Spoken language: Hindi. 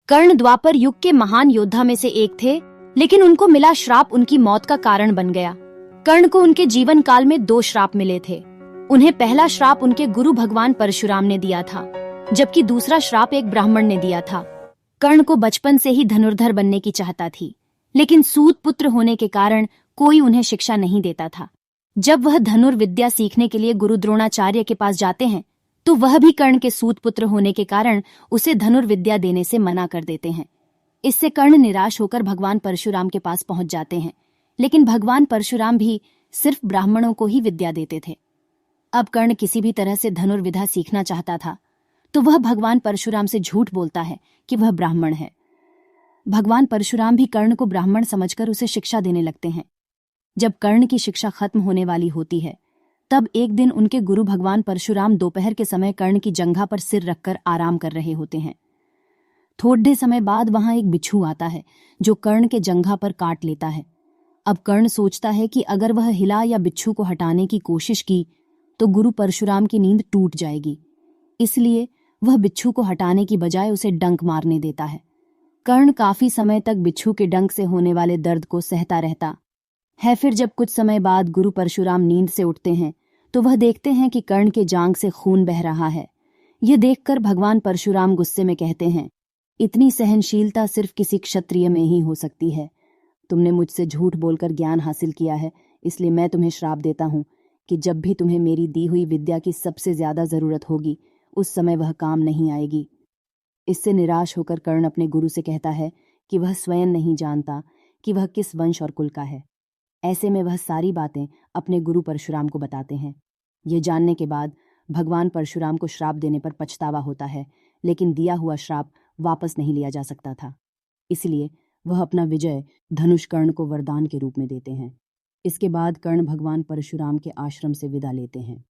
कर्ण द्वापर युग के महान योद्धा में से एक थे, लेकिन उनको मिला श्राप उनकी मौत का कारण बन गया। कर्ण को उनके जीवन काल में 2 श्राप मिले थे। उन्हें पहला श्राप उनके गुरु भगवान परशुराम ने दिया था, जबकि दूसरा श्राप एक ब्राह्मण ने दिया था। कर्ण को बचपन से ही धनुर्धर बनने की चाहता थी, लेकिन सूत पुत्र होने के कारण कोई उन्हें शिक्षा नहीं देता था। जब वह धनुर्विद्या सीखने के लिए गुरु द्रोणाचार्य के पास जाते हैं, तो वह भी कर्ण के सूत पुत्र होने के कारण उसे धनुर्विद्या देने से मना कर देते हैं। इससे कर्ण निराश होकर भगवान परशुराम के पास पहुंच जाते हैं, लेकिन भगवान परशुराम भी सिर्फ ब्राह्मणों को ही विद्या देते थे। अब कर्ण किसी भी तरह से धनुर्विद्या सीखना चाहता था, तो वह भगवान परशुराम से झूठ बोलता है कि वह ब्राह्मण है। भगवान परशुराम भी कर्ण को ब्राह्मण समझकर उसे शिक्षा देने लगते हैं। जब कर्ण की शिक्षा खत्म होने वाली होती है, तब एक दिन उनके गुरु भगवान परशुराम दोपहर के समय कर्ण की जंघा पर सिर रखकर आराम कर रहे होते हैं। थोड़े समय बाद वहां एक बिच्छू आता है, जो कर्ण के जंघा पर काट लेता है। अब कर्ण सोचता है कि अगर वह हिला या बिच्छू को हटाने की कोशिश की तो गुरु परशुराम की नींद टूट जाएगी। इसलिए वह बिच्छू को हटाने की बजाय उसे डंक मारने देता है। कर्ण काफी समय तक बिच्छू के डंक से होने वाले दर्द को सहता रहता है। फिर जब कुछ समय बाद गुरु परशुराम नींद से उठते हैं, तो वह देखते हैं कि कर्ण के जांघ से खून बह रहा है। यह देखकर भगवान परशुराम गुस्से में कहते हैं, इतनी सहनशीलता सिर्फ किसी क्षत्रिय में ही हो सकती है। तुमने मुझसे झूठ बोलकर ज्ञान हासिल किया है, इसलिए मैं तुम्हें श्राप देता हूँ कि जब भी तुम्हें मेरी दी हुई विद्या की सबसे ज्यादा जरूरत होगी, उस समय वह काम नहीं आएगी। इससे निराश होकर कर्ण अपने गुरु से कहता है कि वह स्वयं नहीं जानता कि वह किस वंश और कुल का है। ऐसे में वह सारी बातें अपने गुरु परशुराम को बताते हैं। ये जानने के बाद भगवान परशुराम को श्राप देने पर पछतावा होता है, लेकिन दिया हुआ श्राप वापस नहीं लिया जा सकता था। इसलिए वह अपना विजय धनुष कर्ण को वरदान के रूप में देते हैं। इसके बाद कर्ण भगवान परशुराम के आश्रम से विदा लेते हैं।